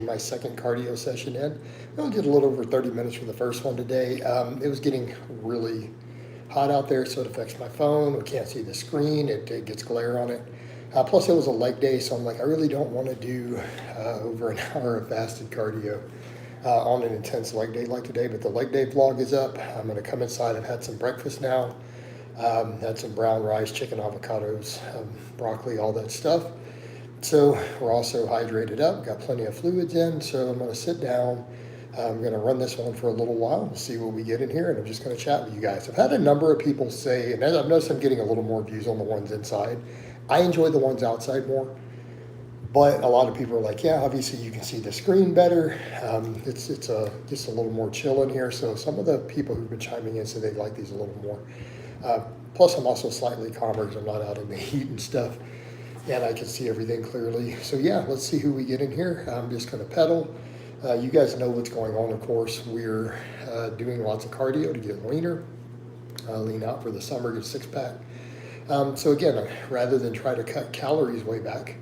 My second cardio session in. I only did a little over 30 minutes for the first one today. It was getting really hot out there, so it affects my phone. We can't see the screen. It gets glare on it. Plus, it was a leg day, so I'm like, I really don't want to do over an hour of fasted cardio on an intense leg day like today. But the leg day vlog is up. I'm going to come inside. I've had some breakfast now. Had some brown rice, chicken, avocados, broccoli, all that stuff. So we're also hydrated up, got plenty of fluids in, so I'm going to sit down. I'm going to run this one for a little while and see what we get in here, and I'm just going to chat with you guys. I've had a number of people say, and I've noticed I'm getting a little more views on the ones inside. I enjoy the ones outside more, but a lot of people are like, yeah, obviously you can see the screen better. It's just a little more chill in here, so some of the people who've been chiming in say they like these a little more. Plus, I'm also slightly calmer because I'm not out in the heat and stuff. And I can see everything clearly. So yeah, let's see who we get in here. I'm just going to pedal. You guys know what's going on, of course. We're doing lots of cardio to get leaner, lean out for the summer, get a six-pack. So again, rather than try to cut calories way back,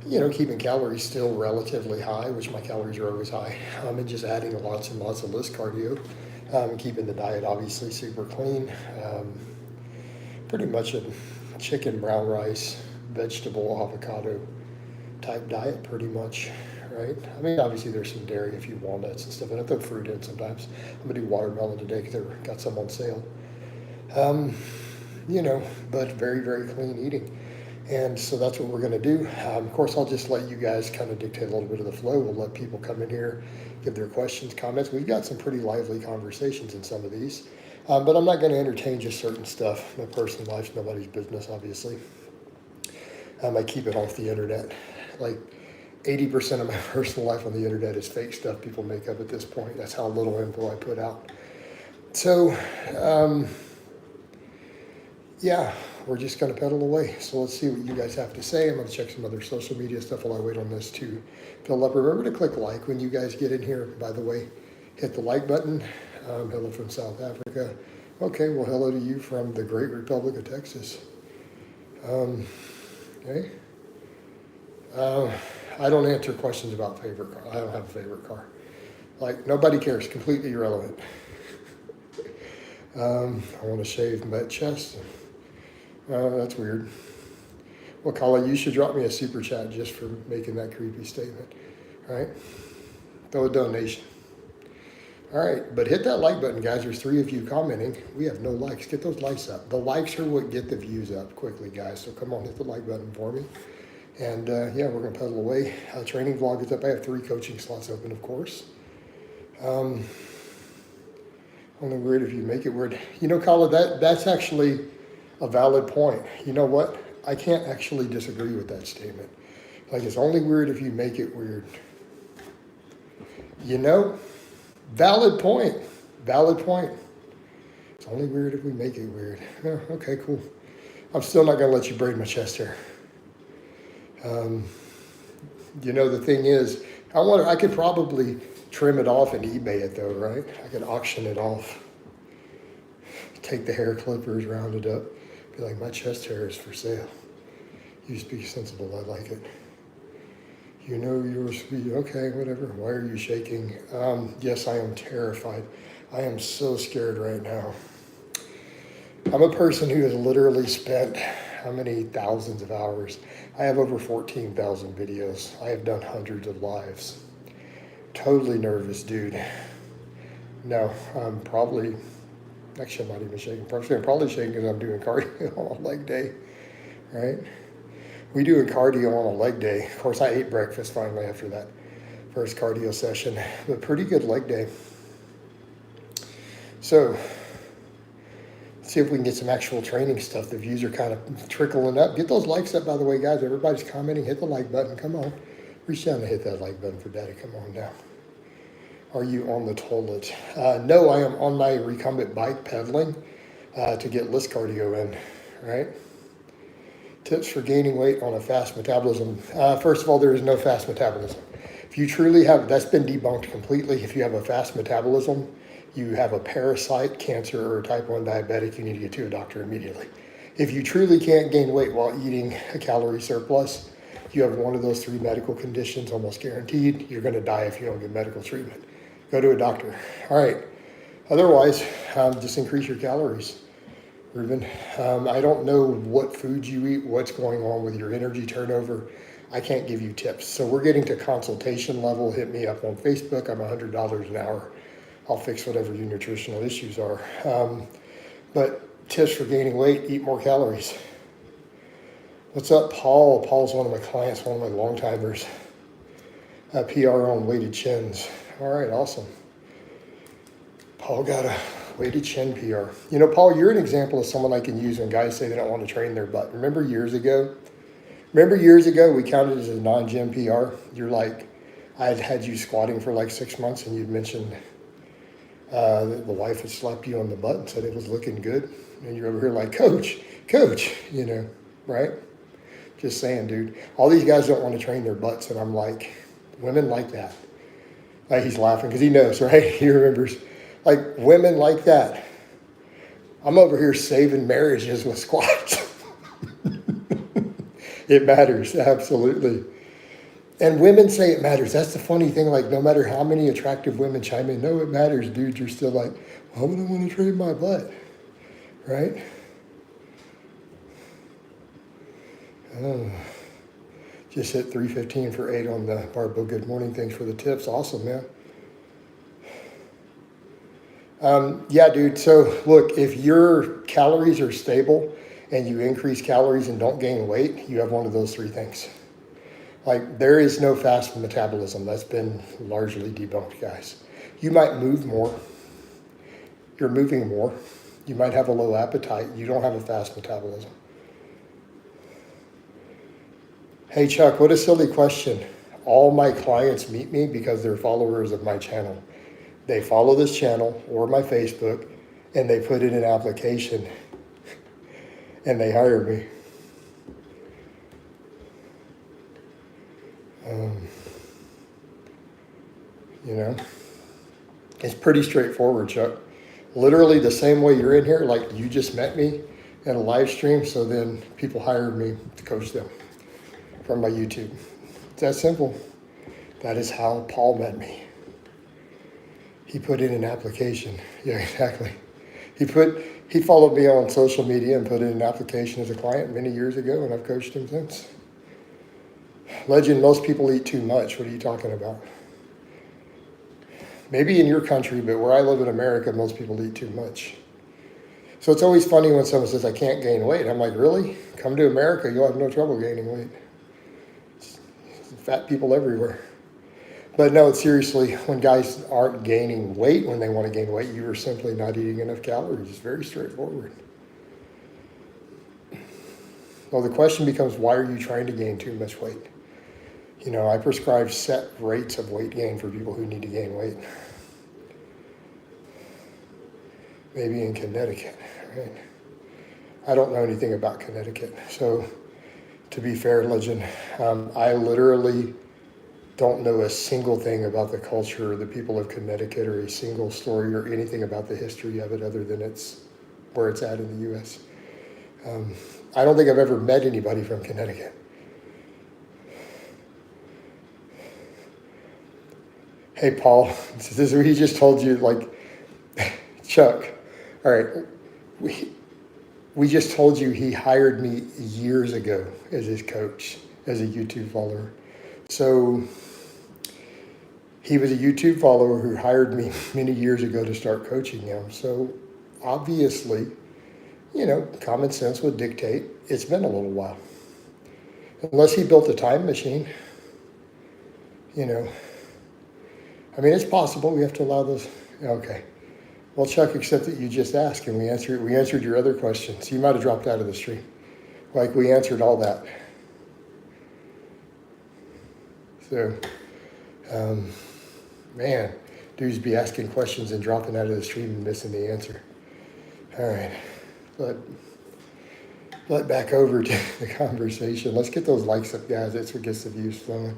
keeping calories still relatively high, which my calories are always high, and just adding lots and lots of list cardio, keeping the diet obviously super clean. Pretty much a chicken, brown rice, vegetable, avocado type diet pretty much, right? I mean, obviously there's some dairy, a few walnuts and stuff, and I throw fruit in sometimes. I'm gonna do watermelon today because they got some on sale. But very, very clean eating. And so that's what we're gonna do. Of course, I'll just let you guys kind of dictate a little bit of the flow. We'll let people come in here, give their questions, comments. We've got some pretty lively conversations in some of these. But I'm not gonna entertain just certain stuff. My personal life's nobody's business, obviously. I keep it off the internet. Like 80% of my personal life on the internet is fake stuff people make up at this point. That's how little info I put out. So, yeah, we're just going to pedal away. So let's see what you guys have to say. I'm going to check some other social media stuff while I wait on this to fill up. Remember to click like when you guys get in here. By the way, hit the like button. Hello from South Africa. Okay, well, hello to you from the great Republic of Texas. Okay. I don't answer questions about favorite car. I don't have a favorite car. Like, nobody cares. Completely irrelevant. I want to shave my chest. That's weird. Well, Kala, you should drop me a super chat just for making that creepy statement. All right? Throw a donation. All right, but hit that like button, guys. There's 3 of you commenting. We have no likes. Get those likes up. The likes are what get the views up quickly, guys. So come on, hit the like button for me. And yeah, we're going to pedal away. Training vlog is up. I have 3 coaching slots open, of course. Only weird if you make it weird. Kala, that's actually a valid point. You know what? I can't actually disagree with that statement. Like, it's only weird if you make it weird. Valid point. Valid point. It's only weird if we make it weird. Oh, okay, cool. I'm still not going to let you braid my chest hair. The thing is, I could probably trim it off and eBay it though, right? I could auction it off. Take the hair clippers, round it up. Be like, my chest hair is for sale. You speak sensible, I like it. You're sweet. Okay, whatever. Why are you shaking? Yes, I am terrified. I am so scared right now. I'm a person who has literally spent how many thousands of hours? I have over 14,000 videos. I have done hundreds of lives. Totally nervous, dude. No, I'm probably, actually I'm not even shaking. I'm probably shaking because I'm doing cardio on a leg day, right? We do a cardio on a leg day. Of course, I ate breakfast finally after that first cardio session, but pretty good leg day. So, see if we can get some actual training stuff. The views are kind of trickling up. Get those likes up, by the way, guys. Everybody's commenting. Hit the like button. Come on. Reach down and hit that like button for Daddy. Come on down. Are you on the toilet? No, I am on my recumbent bike pedaling to get list cardio in, right? Tips for gaining weight on a fast metabolism. First of all, there is no fast metabolism. If you truly have, that's been debunked completely. If you have a fast metabolism, you have a parasite, cancer, or type 1 diabetic, you need to get to a doctor immediately. If you truly can't gain weight while eating a calorie surplus, You have one of those 3 medical conditions, almost guaranteed. You're going to die if you don't get medical treatment. Go to a doctor. All right. Otherwise, just increase your calories. Ruben, I don't know what foods you eat, what's going on with your energy turnover. I can't give you tips. So we're getting to consultation level. Hit me up on Facebook. I'm $100 an hour. I'll fix whatever your nutritional issues are. But tips for gaining weight, eat more calories. What's up, Paul? Paul's one of my clients, one of my long timers. PR on weighted chins. All right, awesome. Paul got a weighted chin PR. You know, Paul, you're an example of someone I can use when guys say they don't want to train their butt. Remember years ago we counted as a non-gym PR? You're like, I had you squatting for like 6 months and you'd mentioned that the wife had slapped you on the butt and said it was looking good. And you're over here like, coach, you know, right? Just saying, dude. All these guys don't want to train their butts. And I'm like, women like that. Like, he's laughing because he knows, right? He remembers. Like, women like that. I'm over here saving marriages with squats. It matters, absolutely. And women say it matters. That's the funny thing. Like, no matter how many attractive women chime in, no, it matters, dude. You're still like, why would I want to train my butt? Right? Oh. Just hit 315 for 8 on the barbell. Good morning. Thanks for the tips. Awesome, man. Yeah, dude. So look, if your calories are stable and you increase calories and don't gain weight, you have one of those 3 things. Like, there is no fast metabolism. That's been largely debunked, guys. You might move more. You're moving more. You might have a low appetite. You don't have a fast metabolism. Hey, Chuck, what a silly question. All my clients meet me because they're followers of my channel. They follow this channel or my Facebook, and they put in an application, and they hire me. You know, it's pretty straightforward, Chuck. Literally the same way you're in here, like you just met me in a live stream, so then people hired me to coach them from my YouTube. It's that simple. That is how Paul met me. He put in an application. Yeah, exactly. He followed me on social media and put in an application as a client many years ago, and I've coached him since. Legend, most people eat too much. What are you talking about? Maybe in your country, but where I live in America, most people eat too much. So it's always funny when someone says, I can't gain weight. I'm like, really? Come to America, you'll have no trouble gaining weight. It's fat people everywhere. But no, seriously, when guys aren't gaining weight when they want to gain weight, you are simply not eating enough calories. It's very straightforward. Well, the question becomes, why are you trying to gain too much weight? You know, I prescribe set rates of weight gain for people who need to gain weight. Maybe in Connecticut, right? I don't know anything about Connecticut. So to be fair, Legend, I literally don't know a single thing about the culture or the people of Connecticut or a single story or anything about the history of it other than it's where it's at in the U.S. I don't think I've ever met anybody from Connecticut. Hey, Paul, this is what he just told you, like, Chuck, all right, we just told you he hired me years ago as his coach, as a YouTube follower. So he was a YouTube follower who hired me many years ago to start coaching him. So obviously, you know, common sense would dictate it's been a little while. Unless he built a time machine, you know. I mean, it's possible. We have to allow those. Okay. Well, Chuck, except that you just asked, and we answered your other questions. You might have dropped out of the stream. Like, we answered all that. So, man, dudes be asking questions and dropping out of the stream and missing the answer. All right. But back over to the conversation. Let's get those likes up, guys. That's what gets the views flowing.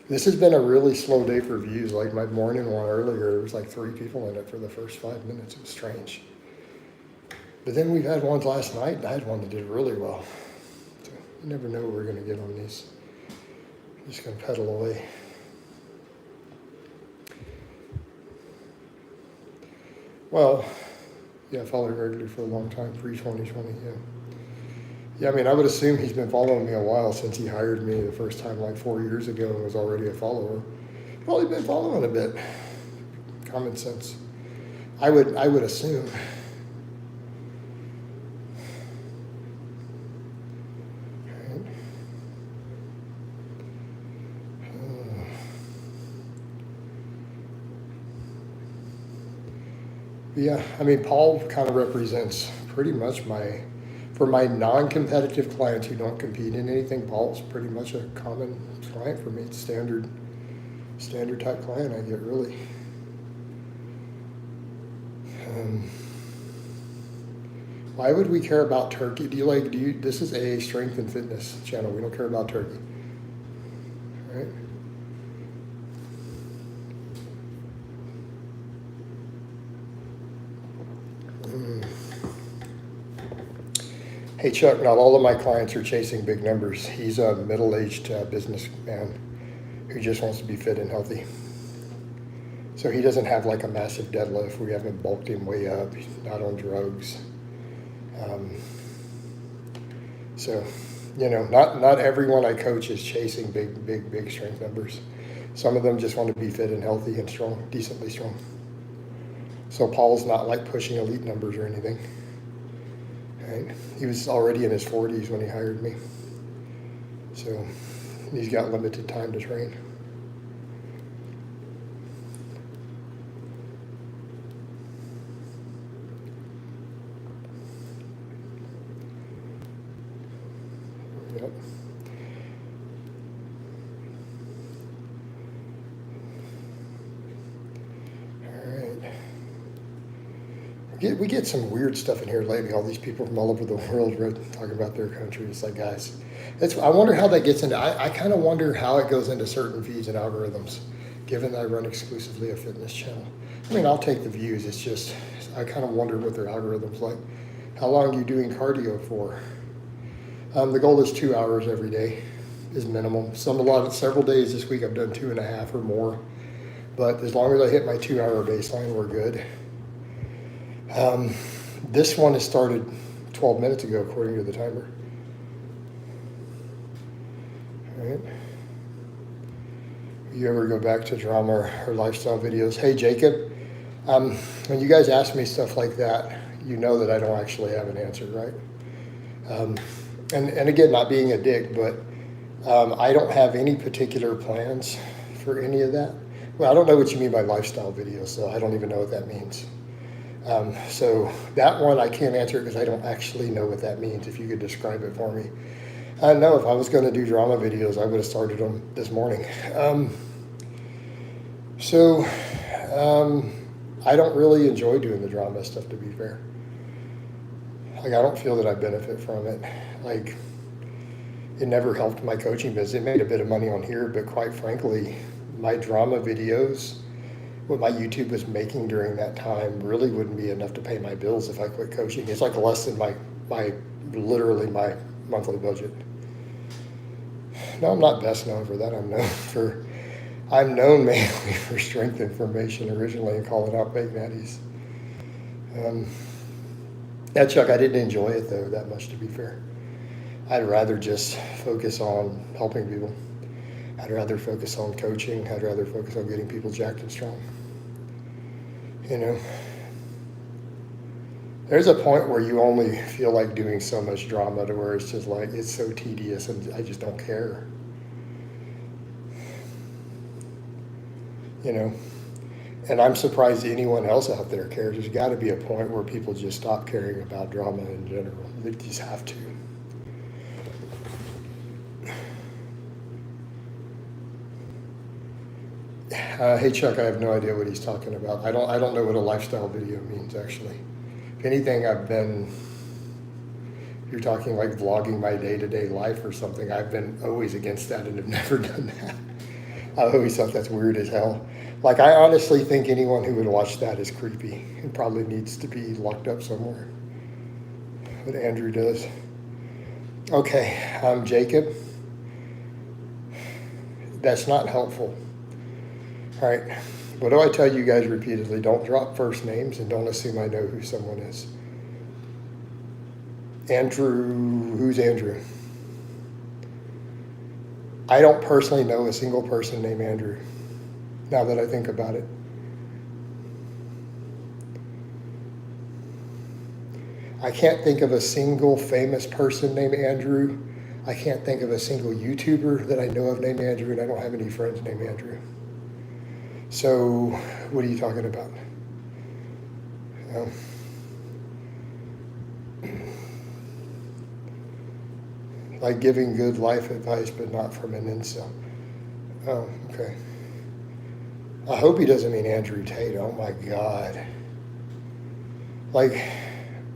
This has been a really slow day for views. Like my morning one earlier, there was like 3 people in it for the first 5 minutes. It was strange. But then we've had ones last night, and I had one that did really well. So you never know what we're going to get on these. Just gonna pedal away. Well, yeah, I followed regularly for a long time, pre-2020, yeah. Yeah, I mean, I would assume he's been following me a while since he hired me the first time like 4 years ago and was already a follower. Probably been following a bit. Common sense. I would assume. Right. Yeah, I mean, Paul kind of represents pretty much for my non-competitive clients who don't compete in anything, Paul's pretty much a common client for me. It's standard type client I get, really. Why would we care about turkey? This is a strength and fitness channel. We don't care about turkey. Right? Hey Chuck, not all of my clients are chasing big numbers. He's a middle-aged businessman who just wants to be fit and healthy. So he doesn't have like a massive deadlift. We haven't bulked him way up. He's not on drugs. So, not everyone I coach is chasing big strength numbers. Some of them just want to be fit and healthy and strong, decently strong. So Paul's not like pushing elite numbers or anything. Right? He was already in his 40s when he hired me. So he's got limited time to train. Yep. All right. We get some weird stuff in here lately. All these people from all over the world talking about their country. It's like, guys, I wonder how that gets into. I kind of wonder how it goes into certain feeds and algorithms, given that I run exclusively a fitness channel. I mean, I'll take the views. It's just I kind of wonder what their algorithm's like. How long are you doing cardio for? The goal is 2 hours every day, is minimum. Several days this week I've done 2.5 or more, but as long as I hit my 2 hour baseline, we're good. This one has started 12 minutes ago, according to the timer. All right. You ever go back to drama or lifestyle videos? Hey, Jacob, when you guys ask me stuff like that, you know that I don't actually have an answer, right? And again, not being a dick, but I don't have any particular plans for any of that. Well, I don't know what you mean by lifestyle videos, so I don't even know what that means. So that one I can't answer because I don't actually know what that means. If you could describe it for me. I know if I was going to do drama videos, I would have started them this morning. I don't really enjoy doing the drama stuff, to be fair. Like, I don't feel that I benefit from it. Like, it never helped my coaching business. It made a bit of money on here, but quite frankly, my drama videos, what my YouTube was making during that time really wouldn't be enough to pay my bills if I quit coaching. It's like less than literally my monthly budget. No, I'm not best known for that. I'm known mainly for strength information originally and calling out big natties. Yeah, Chuck, I didn't enjoy it though that much, to be fair. I'd rather just focus on helping people. I'd rather focus on coaching. I'd rather focus on getting people jacked and strong. There's a point where you only feel like doing so much drama to where it's just like, it's so tedious and I just don't care. And I'm surprised anyone else out there cares. There's got to be a point where people just stop caring about drama in general. They just have to. Hey Chuck, I have no idea what he's talking about. I don't know what a lifestyle video means, actually. If anything, you're talking like vlogging my day-to-day life or something. I've been always against that and have never done that. I always thought that's weird as hell. Like, I honestly think anyone who would watch that is creepy and probably needs to be locked up somewhere. What Andrew does. Okay, Jacob. That's not helpful. All right. What do I tell you guys repeatedly? Don't drop first names and don't assume I know who someone is. Andrew, who's Andrew? I don't personally know a single person named Andrew, now that I think about it. I can't think of a single famous person named Andrew. I can't think of a single YouTuber that I know of named Andrew, and I don't have any friends named Andrew. So, what are you talking about? Like giving good life advice, but not from an incel. Oh, okay. I hope he doesn't mean Andrew Tate. Oh my God. Like,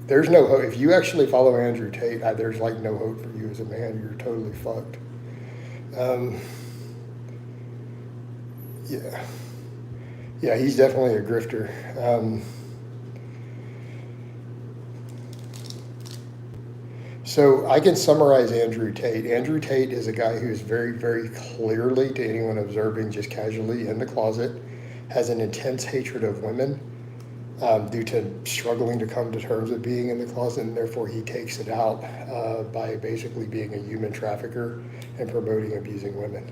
there's no hope. If you actually follow Andrew Tate, there's like no hope for you as a man. You're totally fucked. Yeah, he's definitely a grifter. So I can summarize Andrew Tate. Andrew Tate is a guy who is very, very clearly, to anyone observing just casually in the closet, has an intense hatred of women due to struggling to come to terms with being in the closet, and therefore he takes it out by basically being a human trafficker and promoting abusing women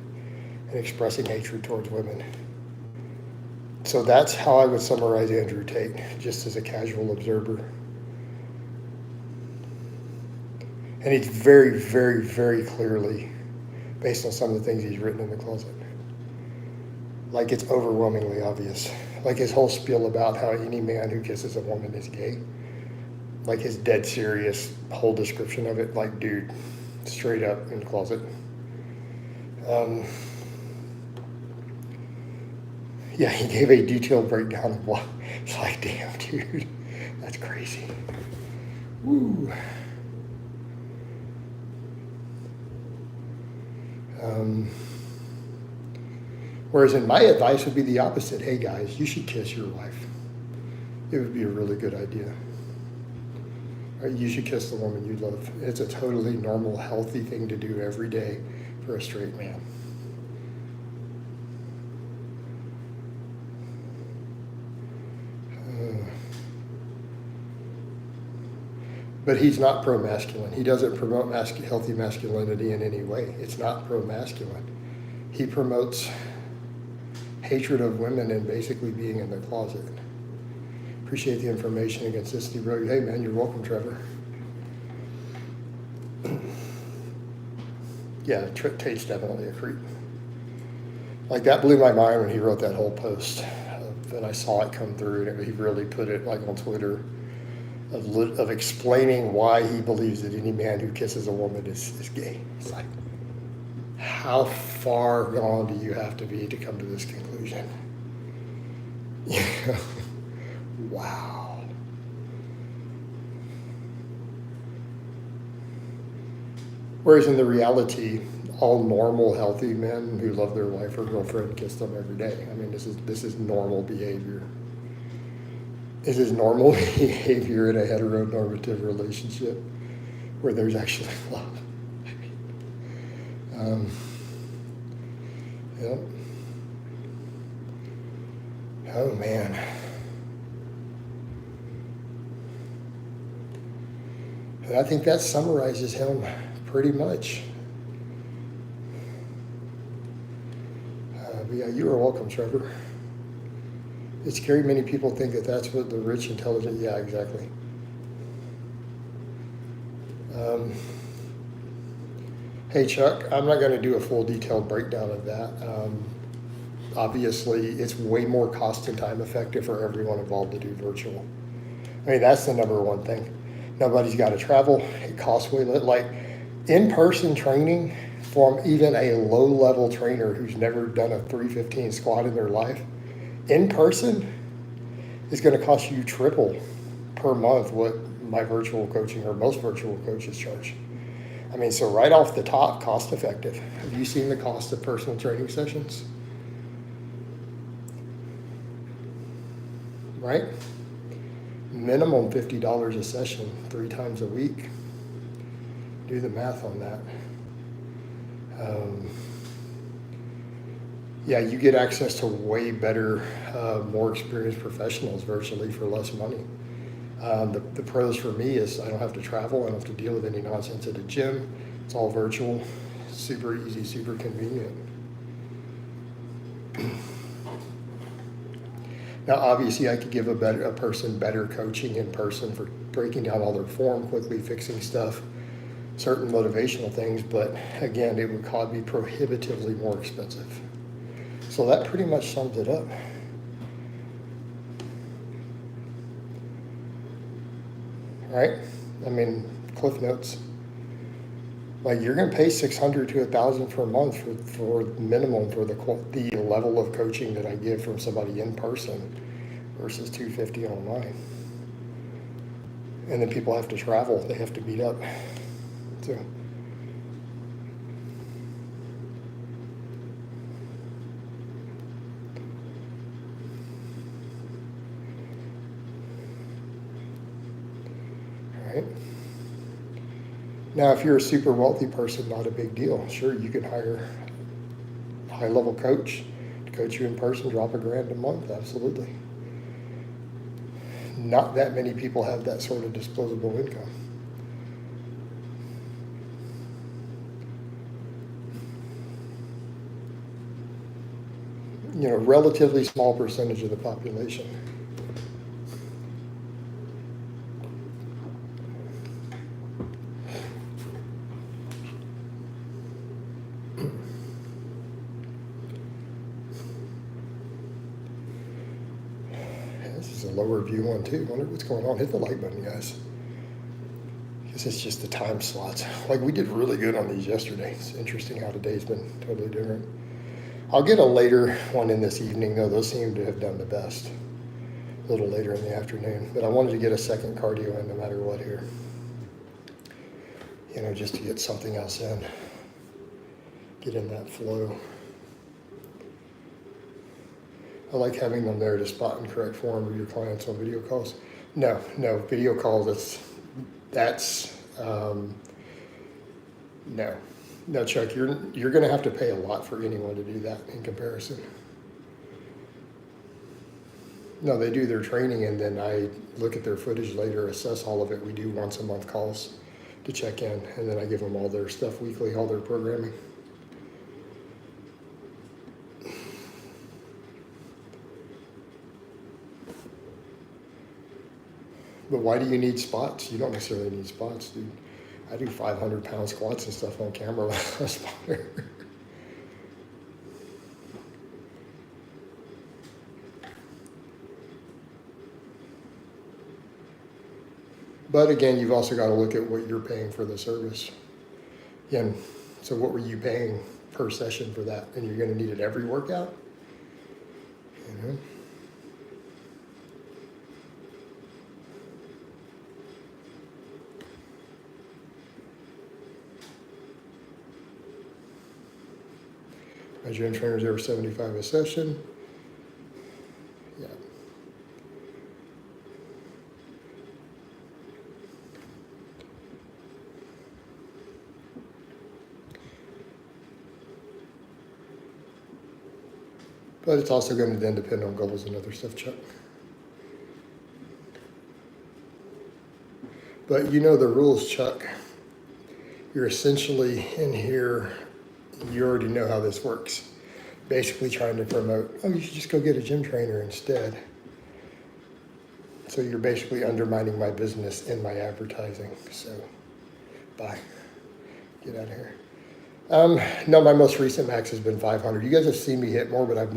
and expressing hatred towards women. So that's how I would summarize Andrew Tate, just as a casual observer. And he's very, very, very clearly, based on some of the things he's written in the closet, like it's overwhelmingly obvious. Like his whole spiel about how any man who kisses a woman is gay. Like his dead serious whole description of it, like, dude, straight up in the closet. Yeah, he gave a detailed breakdown of what. It's like, damn, dude, that's crazy. Woo. Whereas in my advice would be the opposite. Hey guys, you should kiss your wife. It would be a really good idea. Or you should kiss the woman you love. It's a totally normal, healthy thing to do every day for a straight man. But he's not pro-masculine. He doesn't promote healthy masculinity in any way. It's not pro-masculine. He promotes hatred of women and basically being in the closet. Appreciate the information and consistency, bro. Hey, man, you're welcome, Trevor. Yeah, Tate's definitely a creep. Like, that blew my mind when he wrote that whole post. And I saw it come through, and he really put it, like, on Twitter, of explaining why he believes that any man who kisses a woman is gay. It's like, how far gone do you have to be to come to this conclusion? Wow. Whereas in the reality, all normal, healthy men who love their wife or girlfriend kiss them every day. I mean, this is normal behavior. This is normal behavior in a heteronormative relationship where there's actually love. Yep. Oh, man. And I think that summarizes him pretty much. But yeah, you are welcome, Trevor. It's scary many people think that that's what the rich, intelligent, yeah, exactly. Hey, Chuck, I'm not going to do a full detailed breakdown of that. Obviously, it's way more cost and time effective for everyone involved to do virtual. I mean, that's the number one thing. Nobody's got to travel. It costs way less. Like, in-person training from even a low-level trainer who's never done a 315 squat in their life, in person is going to cost you triple per month what my virtual coaching or most virtual coaches charge. I mean, so right off the top, cost effective. Have you seen the cost of personal training sessions? Right? Minimum $50 a session, 3 times a week. Do the math on that. Yeah, you get access to way better, more experienced professionals virtually for less money. The pros for me is I don't have to travel. I don't have to deal with any nonsense at the gym. It's all virtual, super easy, super convenient. Now, obviously, I could give a person better coaching in person for breaking down all their form quickly, fixing stuff, certain motivational things, but again, it would cost me prohibitively more expensive. So that pretty much sums it up. Right? I mean, Cliff Notes. Like you're going to pay $600 to $1,000 per month for minimum for the level of coaching that I give from somebody in person versus $250 online. And then people have to travel; they have to meet up. So. Right. Now, if you're a super wealthy person, not a big deal. Sure, you can hire a high-level coach to coach you in person, drop $1,000 a month, absolutely. Not that many people have that sort of disposable income. You know, relatively small percentage of the population. Lower view one too. Wonder what's going on. Hit the like button, guys. Because it's just the time slots. Like we did really good on these yesterday. It's interesting how today's been totally different. I'll get a later one in this evening though. Those seem to have done the best. A little later in the afternoon. But I wanted to get a second cardio in no matter what here. You know, just to get something else in. Get in that flow. I like having them there to spot and correct form of your clients on video calls. No, video calls, no, Chuck, you're going to have to pay a lot for anyone to do that in comparison. No, they do their training and then I look at their footage later, assess all of it. We do once a month calls to check in and then I give them all their stuff weekly, all their programming. But why do you need spots? You don't necessarily need spots, dude. I do 500-pound squats and stuff on camera without a spotter. But again, you've also got to look at what you're paying for the service. Again, so what were you paying per session for that? And you're going to need it every workout? You know? My gym trainer's over 75 a session. Yeah. But it's also going to then depend on goals and other stuff, Chuck. But you know the rules, Chuck. You're essentially in here, you already know how this works. Basically trying to promote, oh, you should just go get a gym trainer instead. So you're basically undermining my business in my advertising. So, bye. Get out of here. No, my most recent max has been 500. You guys have seen me hit more, but I've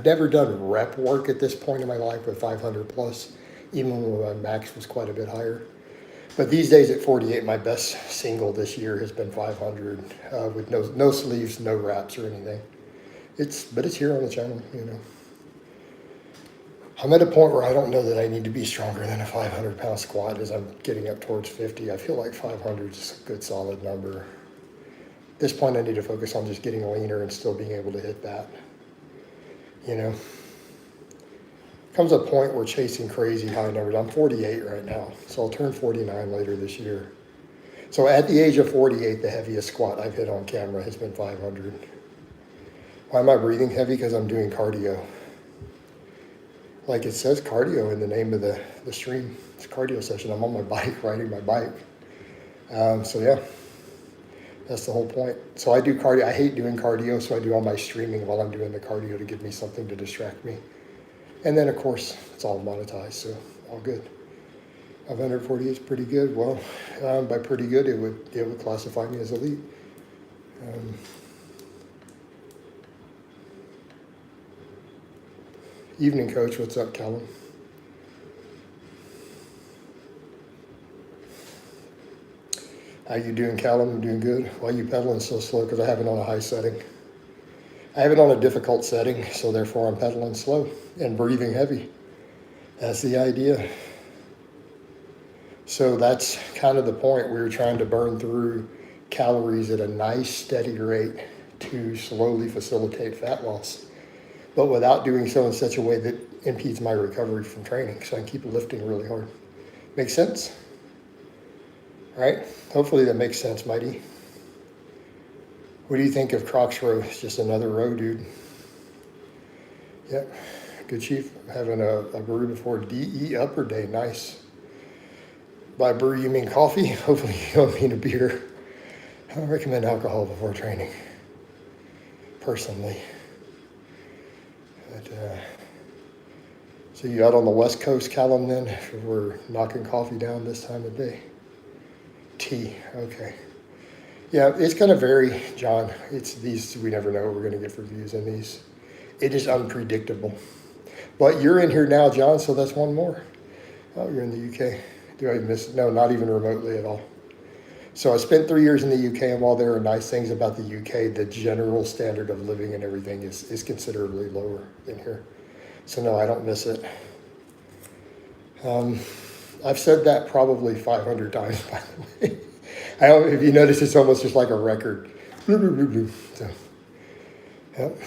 never done rep work at this point in my life with 500 plus, even when my max was quite a bit higher. But these days at 48, my best single this year has been 500 with no sleeves, no wraps or anything. But it's here on the channel, you know. I'm at a point where I don't know that I need to be stronger than a 500-pound squat as I'm getting up towards 50. I feel like 500 is a good solid number. At this point, I need to focus on just getting leaner and still being able to hit that. You know, comes a point where chasing crazy high numbers. I'm 48 right now, so I'll turn 49 later this year. So at the age of 48, the heaviest squat I've hit on camera has been 500. Why am I breathing heavy? Because I'm doing cardio. Like it says cardio in the name of the stream. It's a cardio session. I'm on my bike, riding my bike. So yeah, that's the whole point. So I do cardio. I hate doing cardio, so I do all my streaming while I'm doing the cardio to give me something to distract me. And then of course, it's all monetized, so all good. 148 is pretty good. Well, by pretty good, it would classify me as elite. Evening, coach. What's up, Callum? How you doing, Callum? I'm doing good. Why are you pedaling so slow? Because I have it on a high setting. I have it on a difficult setting, so therefore I'm pedaling slow and breathing heavy. That's the idea. So that's kind of the point. We were trying to burn through calories at a nice, steady rate to slowly facilitate fat loss, but without doing so in such a way that impedes my recovery from training, so I can keep lifting really hard. Make sense? Right? Hopefully that makes sense, Mighty. What do you think of Crocs Row? It's just another row, dude. Yep. Good, Chief. Having a brew before DE upper day. Nice. By brew, you mean coffee? Hopefully you don't mean a beer. I don't recommend alcohol before training, personally. But, so you out on the West Coast, Callum, then? If we're knocking coffee down this time of day. Tea, okay. Yeah, it's going to vary, John. It's these, we never know what we're going to get for views in these. It is unpredictable. But you're in here now, John, so that's one more. Oh, you're in the UK. Do I miss it? No, not even remotely at all. So I spent 3 years in the UK, and while there are nice things about the UK, the general standard of living and everything is considerably lower than here. So no, I don't miss it. I've said that probably 500 times, by the way. I don't, if you notice, it's almost just like a record. So, yep.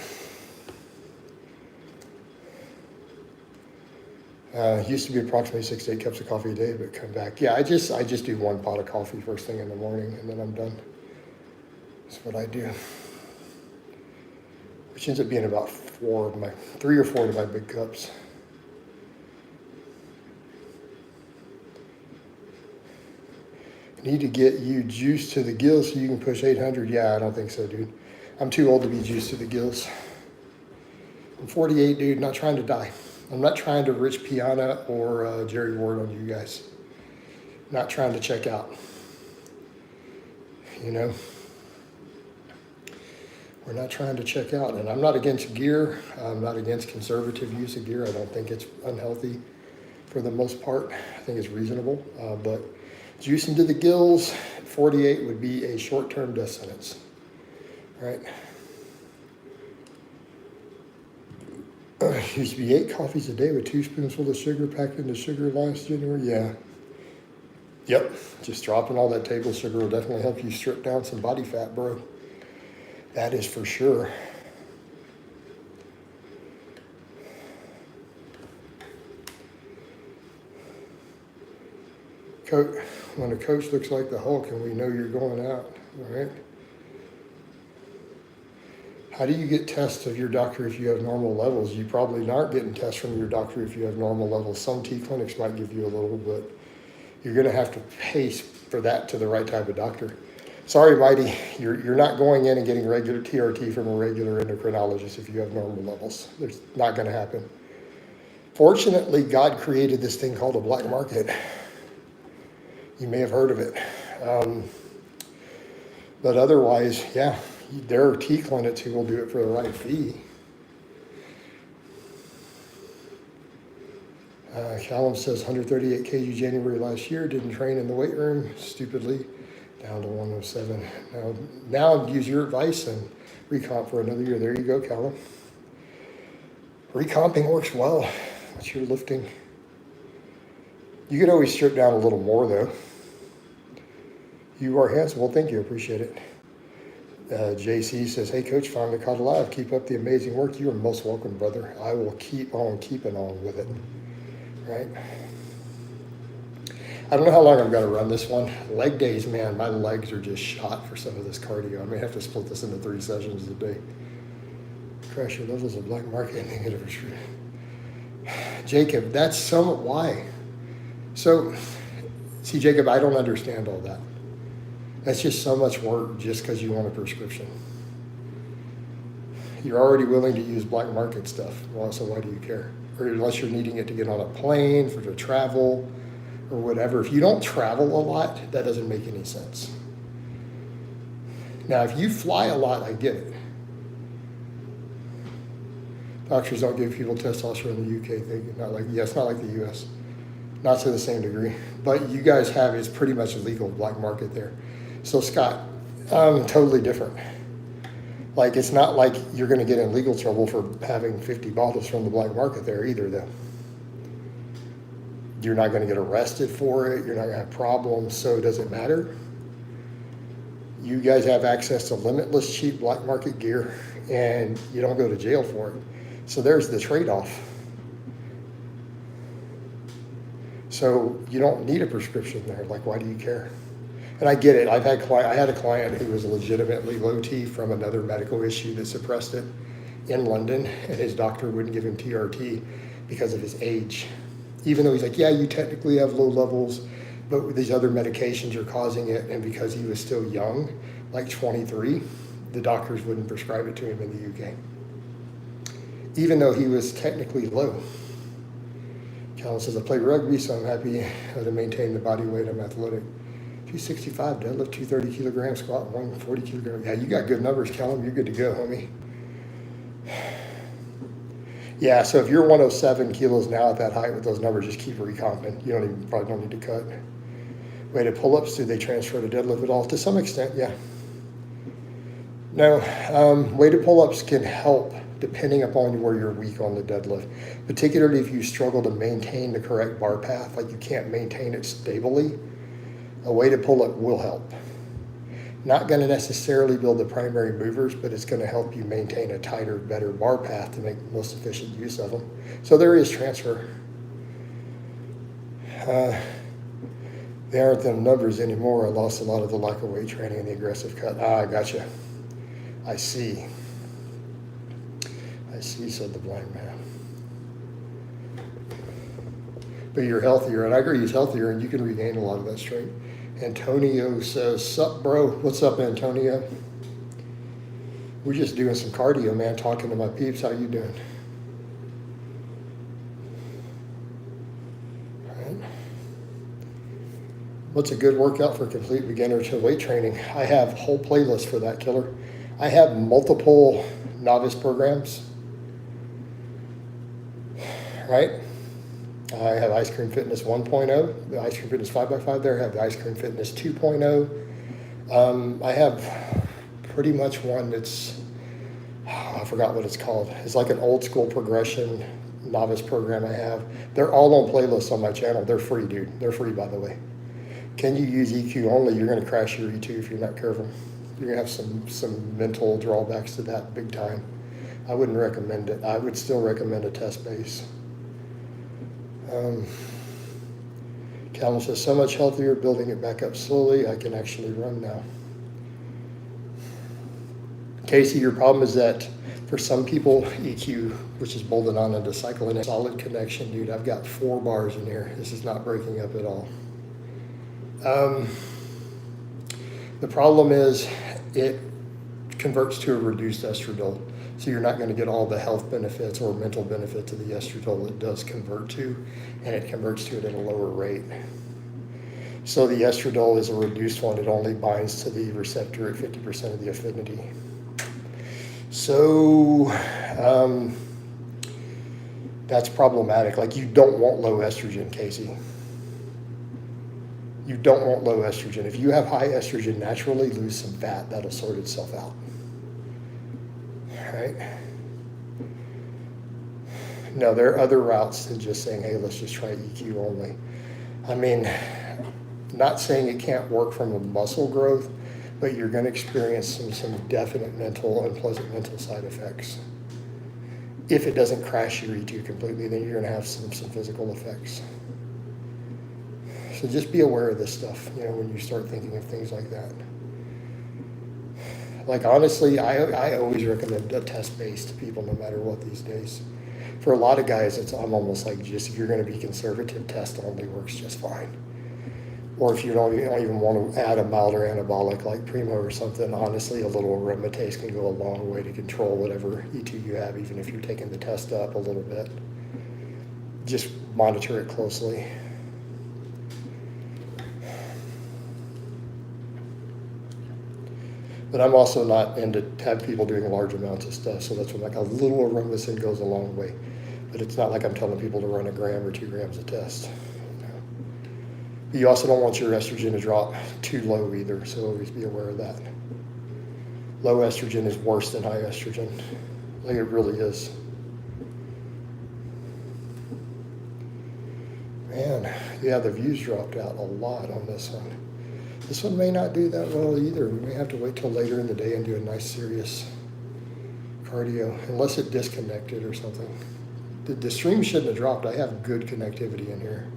Used to be approximately 6 to 8 cups of coffee a day, but come back. Yeah, I just do 1 pot of coffee first thing in the morning, and then I'm done. That's what I do. Which ends up being about 3 or 4 of my big cups. Need to get you juiced to the gills so you can push 800. Yeah, I don't think so, dude. I'm too old to be juiced to the gills. I'm 48, dude, not trying to die. I'm not trying to Rich Piana or Jerry Ward on you guys. Not trying to check out. You know? We're not trying to check out. And I'm not against gear. I'm not against conservative use of gear. I don't think it's unhealthy for the most part. I think it's reasonable. But juicing to the gills, 48 would be a short-term death sentence. Right? Used to be 8 coffees a day with 2 spoonfuls of sugar packed into sugar last January. Yeah. Yep. Just dropping all that table sugar will definitely help you strip down some body fat, bro. That is for sure. Coach, when a coach looks like the Hulk and we know you're going out, all right? How do you get tests of your doctor if you have normal levels? You probably aren't getting tests from your doctor if you have normal levels. Some T clinics might give you a little, but you're going to have to pay for that to the right type of doctor. Sorry, Mighty, you're not going in and getting regular TRT from a regular endocrinologist if you have normal levels. It's not going to happen. Fortunately, God created this thing called a black market. You may have heard of it. But otherwise, yeah, there are T clinics who will do it for the right fee. Callum says 138 kg January last year, didn't train in the weight room, stupidly, down to 107. Now use your advice and recomp for another year. There you go, Callum. Recomping works well. What's your lifting? You could always strip down a little more, though. You are handsome. Well, thank you. Appreciate it. JC says, hey, Coach, finally caught alive. Keep up the amazing work. You are most welcome, brother. I will keep on keeping on with it. Right? I don't know how long I'm going to run this one. Leg days, man, my legs are just shot for some of this cardio. I may have to split this into 3 sessions a day. crash your levels of black market and negative prescription. Jacob, that's somewhat why. So, see, Jacob, I don't understand all that. That's just so much work just because you want a prescription. You're already willing to use black market stuff. Well, so why do you care? Or unless you're needing it to get on a plane, for to travel, or whatever. If you don't travel a lot, that doesn't make any sense. Now, if you fly a lot, I get it. Doctors don't give people testosterone in the UK. It's not like the US. Not to the same degree. But you guys have, it's pretty much a legal black market there. So Scott, totally different. Like, it's not like you're going to get in legal trouble for having 50 bottles from the black market there either, though. You're not going to get arrested for it. You're not going to have problems. So does it matter? You guys have access to limitless cheap black market gear, and you don't go to jail for it. So there's the trade-off. So you don't need a prescription there. Like, why do you care? And I get it. I had a client who was legitimately low T from another medical issue that suppressed it in London, and his doctor wouldn't give him TRT because of his age. Even though he's like, yeah, you technically have low levels, but these other medications are causing it, and because he was still young, like 23, the doctors wouldn't prescribe it to him in the UK. Even though he was technically low. Calvin says, I play rugby, so I'm happy to maintain the body weight. I'm athletic. 265, deadlift 230 kilograms, squat 140 kilograms. Yeah, you got good numbers, Callum. You're good to go, homie. Yeah, so if you're 107 kilos now at that height with those numbers, just keep recomping. You probably don't need to cut. Weighted pull-ups, do they transfer to deadlift at all? To some extent, yeah. No, weighted pull-ups can help depending upon where you're weak on the deadlift, particularly if you struggle to maintain the correct bar path, like you can't maintain it stably. A weighted pull-up will help. Not going to necessarily build the primary movers, but it's going to help you maintain a tighter, better bar path to make most efficient use of them. So there is transfer. They aren't them numbers anymore. I lost a lot of the lack of weight training and the aggressive cut. I gotcha. I see. I see, said the blind man. But you're healthier, and I agree he's healthier, and you can regain a lot of that strength. Antonio says, sup, bro? What's up, Antonio? We're just doing some cardio, man, talking to my peeps. How you doing? All right. What's a good workout for complete beginner to weight training? I have a whole playlist for that, killer. I have multiple novice programs, right? I have Ice Cream Fitness 1.0, the Ice Cream Fitness 5x5 there. I have the Ice Cream Fitness 2.0. I have pretty much one that's, I forgot what it's called. It's like an old school progression novice program I have. They're all on playlists on my channel. They're free, dude. They're free, by the way. Can you use EQ only? You're going to crash your E2 if you're not careful. You're going to have some mental drawbacks to that big time. I wouldn't recommend it. I would still recommend a test base. Calvin says, so much healthier, building it back up slowly. I can actually run now. Casey, your problem is that for some people, EQ, which is bolted on into cycle, and a solid connection, dude. I've got 4 bars in here. This is not breaking up at all. The problem is it converts to a reduced estradiol. So you're not going to get all the health benefits or mental benefits of the estradiol it does convert to, and it converts to it at a lower rate. So the estradiol is a reduced one. It only binds to the receptor at 50% of the affinity. So that's problematic. Like, you don't want low estrogen, Casey. You don't want low estrogen. If you have high estrogen, naturally lose some fat. That'll sort itself out. Right? No, there are other routes than just saying, hey, let's just try EQ only. I mean, not saying it can't work from a muscle growth, but you're going to experience some definite mental, unpleasant mental side effects. If it doesn't crash your E2 completely, then you're going to have some physical effects. So just be aware of this stuff, when you start thinking of things like that. Like honestly, I always recommend a test-based to people no matter what these days. For a lot of guys, I'm almost like just if you're going to be conservative, test only works just fine. Or if you don't even want to add a milder anabolic like Primo or something, honestly, a little aromatase can go a long way to control whatever E2 you have, even if you're taking the test up a little bit. Just monitor it closely. But I'm also not into have people doing large amounts of stuff, so that's when like a little aromacin goes a long way. But it's not like I'm telling people to run 1 gram or 2 grams a test. You also don't want your estrogen to drop too low either, so always be aware of that. Low estrogen is worse than high estrogen. Like it really is. Man, yeah, the views dropped out a lot on this one. This one may not do that well either. We may have to wait till later in the day and do a nice serious cardio, unless it disconnected or something. The stream shouldn't have dropped. I have good connectivity in here.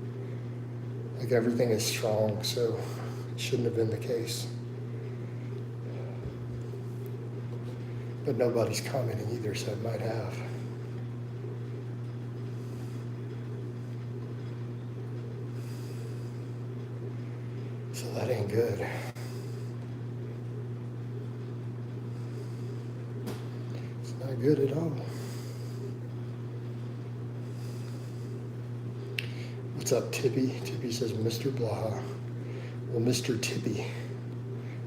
Like everything is strong, so it shouldn't have been the case. But nobody's commenting either, so it might have. So that ain't good. It's not good at all. What's up, Tippy? Tippy says, Mr. Blaha. Well, Mr. Tippy,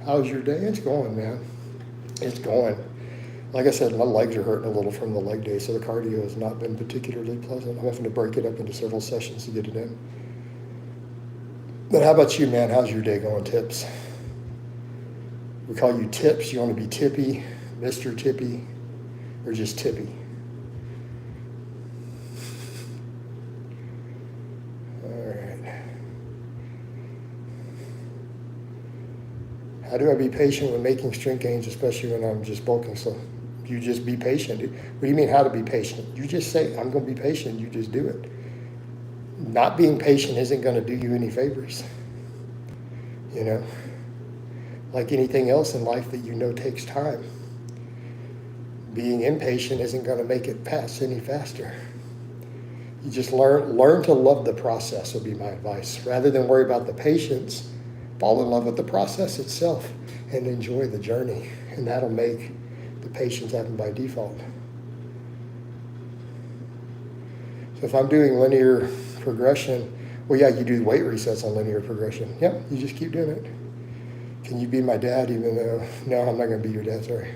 how's your day? It's going, man. It's going. Like I said, my legs are hurting a little from the leg day, so the cardio has not been particularly pleasant. I'm having to break it up into several sessions to get it in. But how about you, man? How's your day going, Tips? We call you Tips. You want to be Tippy, Mr. Tippy, or just Tippy? How do I be patient when making strength gains, especially when I'm just bulking? So you just be patient. What do you mean how to be patient? You just say, I'm going to be patient. You just do it. Not being patient isn't going to do you any favors. You know, like anything else in life that you know takes time. Being impatient isn't going to make it pass any faster. You just learn to love the process would be my advice. Rather than worry about the patience, fall in love with the process itself and enjoy the journey. And that'll make the patience happen by default. So if I'm doing linear progression, well, yeah, you do weight resets on linear progression. Yep, you just keep doing it. Can you be my dad even though, no, I'm not going to be your dad, sorry.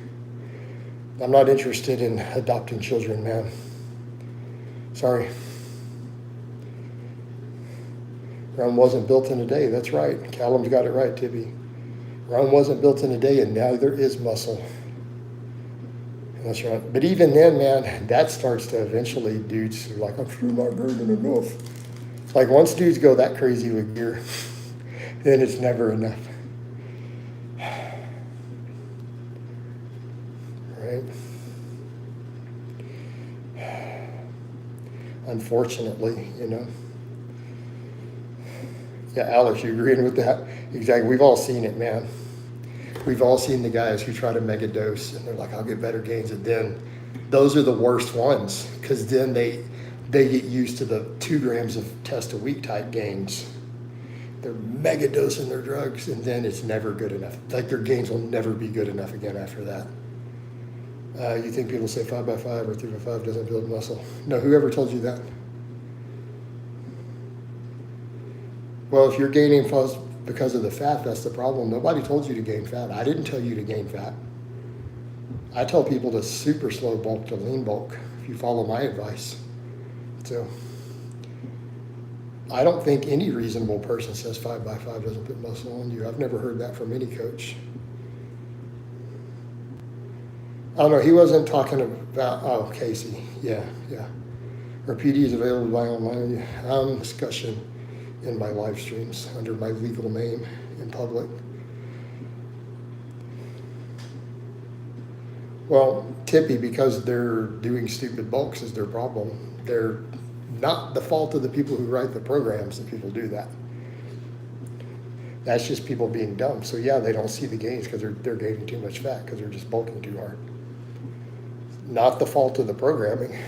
I'm not interested in adopting children, man. Sorry. Rome wasn't built in a day. That's right. Callum's got it right, Tibby. Rome wasn't built in a day, and neither is muscle. And that's right. But even then, man, that starts to eventually, dudes are like, I'm sure not burning enough. Like once dudes go that crazy with gear, then it's never enough. Right? Unfortunately, you know. Yeah, Alex, you agreeing with that? Exactly. We've all seen it, man. We've all seen the guys who try to mega dose and they're like, I'll get better gains. And then those are the worst ones because then they get used to the 2 grams of test a week type gains. They're mega dosing their drugs and then it's never good enough. Like their gains will never be good enough again after that. You think people say 5x5 or 3x5 doesn't build muscle? No, whoever told you that? Well, if you're gaining fuzz because of the fat, that's the problem. Nobody told you to gain fat. I didn't tell you to gain fat. I tell people to super slow bulk to lean bulk if you follow my advice. So I don't think any reasonable person says 5x5 doesn't put muscle on you. I've never heard that from any coach. Oh no, he wasn't talking about, Casey. Yeah. Our PD is available by online discussion in my live streams under my legal name in public. Well, Tippy, because they're doing stupid bulks is their problem. They're not the fault of the people who write the programs that people do that. That's just people being dumb. So yeah, they don't see the gains because they're gaining too much fat because they're just bulking too hard. Not the fault of the programming,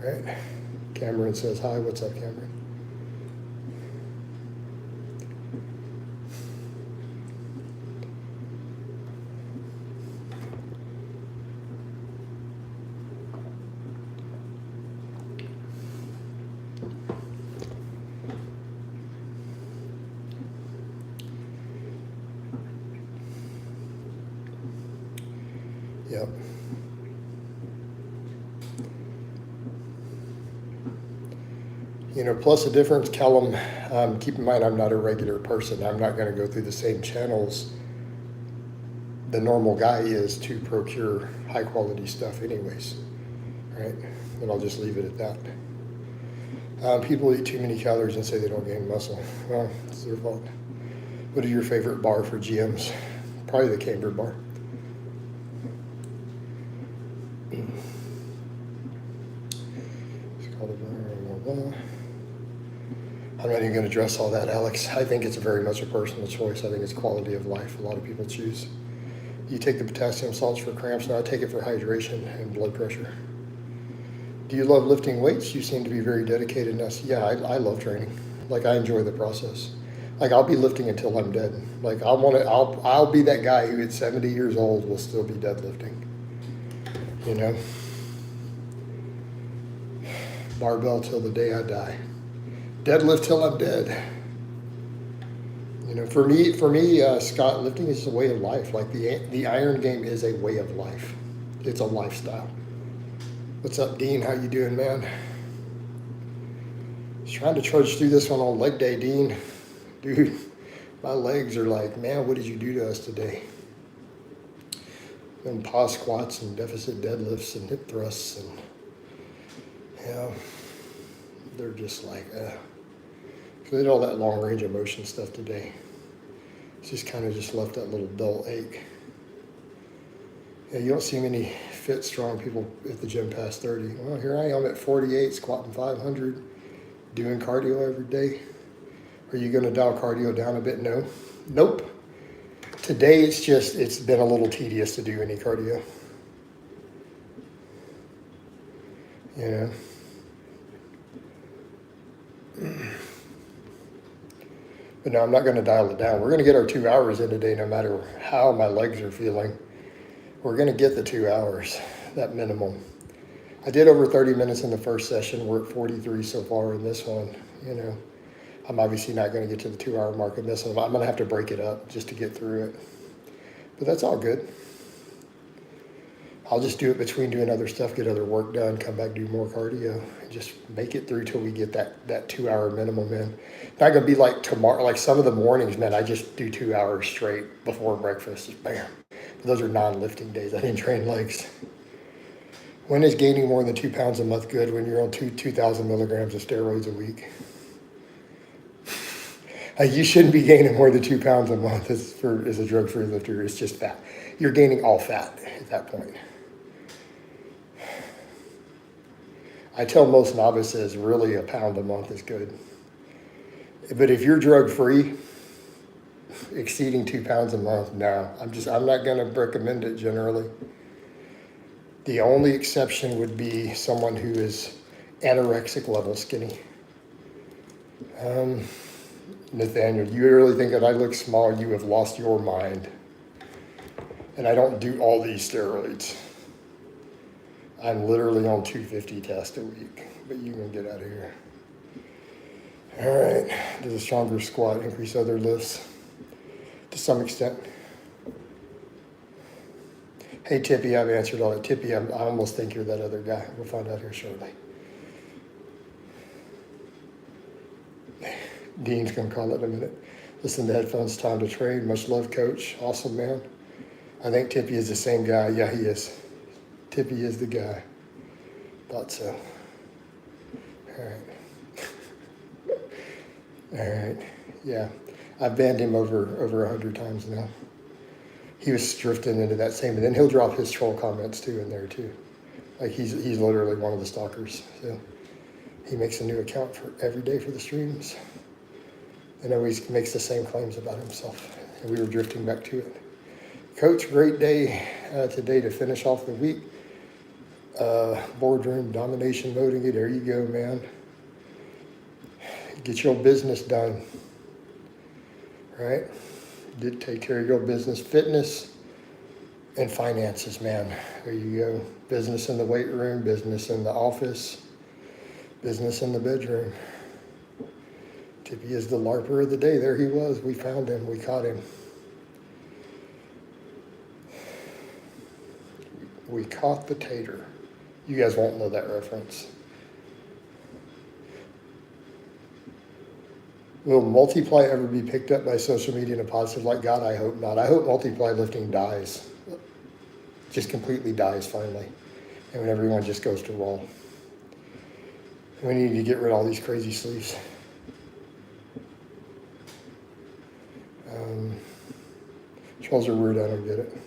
right? Cameron says hi. What's up, Cameron? Yep. You know, plus the difference, Callum, keep in mind I'm not a regular person. I'm not going to go through the same channels the normal guy is to procure high quality stuff anyways, right? And I'll just leave it at that. People eat too many calories and say they don't gain muscle. Well, it's their fault. What is your favorite bar for GMs? Probably the Camber bar. It's called a I'm not even going to address all that, Alex. I think it's very much a personal choice. I think it's quality of life. A lot of people choose. You take the potassium salts for cramps. No, I take it for hydration and blood pressure. Do you love lifting weights? You seem to be very dedicated. Yeah, I love training. Like, I enjoy the process. Like, I'll be lifting until I'm dead. Like, I'll be that guy who at 70 years old will still be deadlifting. You know? Barbell till the day I die. Deadlift till I'm dead. You know, for me, Scott, lifting is a way of life. Like the iron game is a way of life. It's a lifestyle. What's up, Dean? How you doing, man? Just trying to trudge through this one on leg day, Dean. Dude, my legs are like, man, what did you do to us today? And pause squats and deficit deadlifts and hip thrusts and, you know, they're just like, they did all that long range of motion stuff today. It's just kind of just left that little dull ache. Yeah, you don't see many fit, strong people at the gym past 30. Well, here I am at 48, squatting 500, doing cardio every day. Are you going to dial cardio down a bit? No. Nope. Today it's been a little tedious to do any cardio. You know? But no, I'm not going to dial it down. We're going to get our 2 hours in today no matter how my legs are feeling. We're going to get the 2 hours, that minimum. I did over 30 minutes in the first session. We're at 43 so far in this one. You know, I'm obviously not going to get to the 2 hour mark in this one. I'm going to have to break it up just to get through it. But that's all good. I'll just do it between doing other stuff, get other work done, come back, do more cardio, and just make it through till we get that 2 hour minimum in. Not gonna be like tomorrow, like some of the mornings, man, I just do 2 hours straight before breakfast, just bam. But those are non-lifting days, I didn't train legs. When is gaining more than 2 pounds a month good? When you're on 2,000 milligrams of steroids a week. You shouldn't be gaining more than 2 pounds a month as a drug-free lifter. It's just fat. You're gaining all fat at that point. I tell most novices really a pound a month is good. But if you're drug-free, exceeding 2 pounds a month, no. I'm not going to recommend it generally. The only exception would be someone who is anorexic level skinny. Nathaniel, you really think that I look small? You have lost your mind. And I don't do all these steroids. I'm literally on 250 tests a week, but you can get out of here. All right, does a stronger squat increase other lifts? To some extent. Hey, Tippy, I've answered all that. Tippy, I almost think you're that other guy. We'll find out here shortly. Dean's gonna call it in a minute. Listen to headphones, time to train. Much love, coach. Awesome, man. I think Tippy is the same guy. Yeah, he is. Tippy is the guy. Thought so. All right. All right. Yeah. I've banned him over 100 times now. He was drifting into that same, and then he'll drop his troll comments too in there too. Like he's literally one of the stalkers. So he makes a new account for every day for the streams. and always makes the same claims about himself. And we were drifting back to it. Coach, great day today to finish off the week. Boardroom domination voting. There you go, man. Get your business done, right? Did take care of your business, fitness, and finances, man. There you go. Business in the weight room, business in the office, business in the bedroom. Tippy is the LARPer of the day. There he was. We found him. We caught him. We caught the tater. You guys won't know that reference. Will multiply ever be picked up by social media in a positive light? God, I hope not. I hope multiply lifting dies. Just completely dies finally. And when everyone just goes to raw. We need to get rid of all these crazy sleeves. Trolls are weird, I don't get it.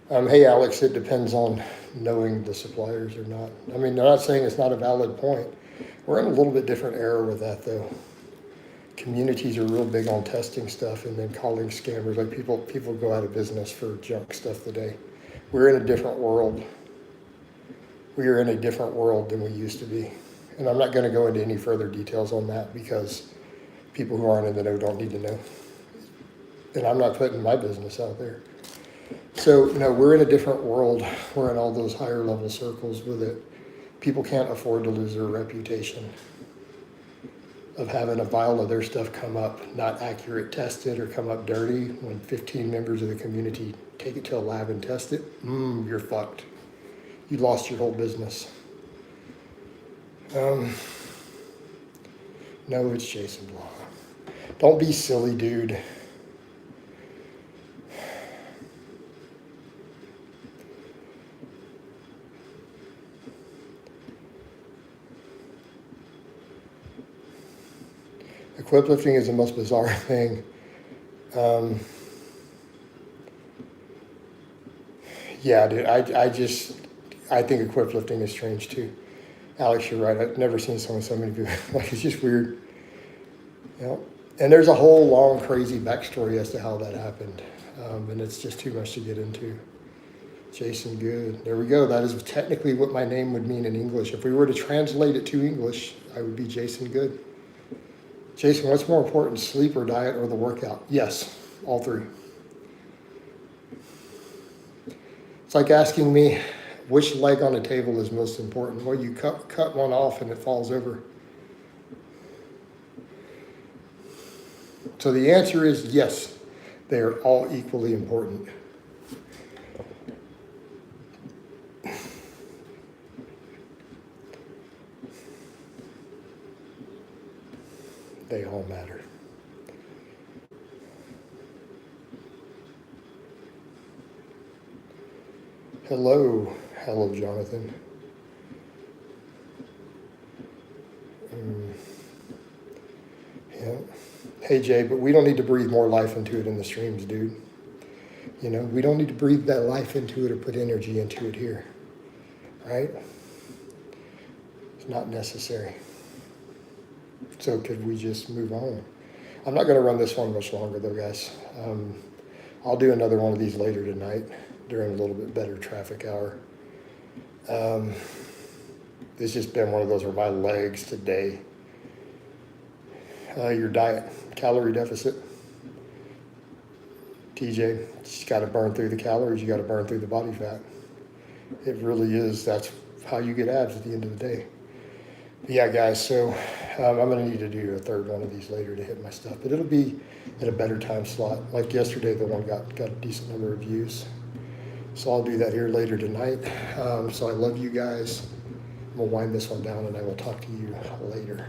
Hey Alex, it depends on knowing the suppliers or not. I mean, they're not saying it's not a valid point. We're in a little bit different era with that though. Communities are real big on testing stuff and then calling scammers. Like people go out of business for junk stuff today. We're in a different world. We are in a different world than we used to be. And I'm not going to go into any further details on that because people who aren't in the know don't need to know. And I'm not putting my business out there. So, no, we're in a different world. We're in all those higher level circles with it. People can't afford to lose their reputation of having a vial of their stuff come up not accurate tested or come up dirty when 15 members of the community take it to a lab and test it. You're fucked. You lost your whole business. No, it's Jason Blaha. Don't be silly, dude. Equip lifting is the most bizarre thing. Yeah, dude, I think equip lifting is strange too. Alex, you're right. I've never seen so many people. Like, it's just weird. You know? And there's a whole long, crazy backstory as to how that happened. And it's just too much to get into. Jason Good. There we go. That is technically what my name would mean in English. If we were to translate it to English, I would be Jason Good. Jason, what's more important, sleep or diet or the workout? Yes, all three. It's like asking me which leg on a table is most important. Well, you cut one off and it falls over. So the answer is yes, they are all equally important. They all matter. Hello, Jonathan. Yeah. Hey Jay, but we don't need to breathe more life into it in the streams, dude. You know, we don't need to breathe that life into it or put energy into it here, right? It's not necessary. So could we just move on? I'm not going to run this one much longer though, guys. I'll do another one of these later tonight during a little bit better traffic hour. It's just been one of those where my legs today. Your diet, calorie deficit. TJ, you just got to burn through the calories. You got to burn through the body fat. It really is. That's how you get abs at the end of the day. But yeah, guys, so I'm going to need to do a third one of these later to hit my stuff. But it'll be at a better time slot. Like yesterday, the one got a decent number of views. So I'll do that here later tonight. So I love you guys. I'm going to wind this one down and I will talk to you later.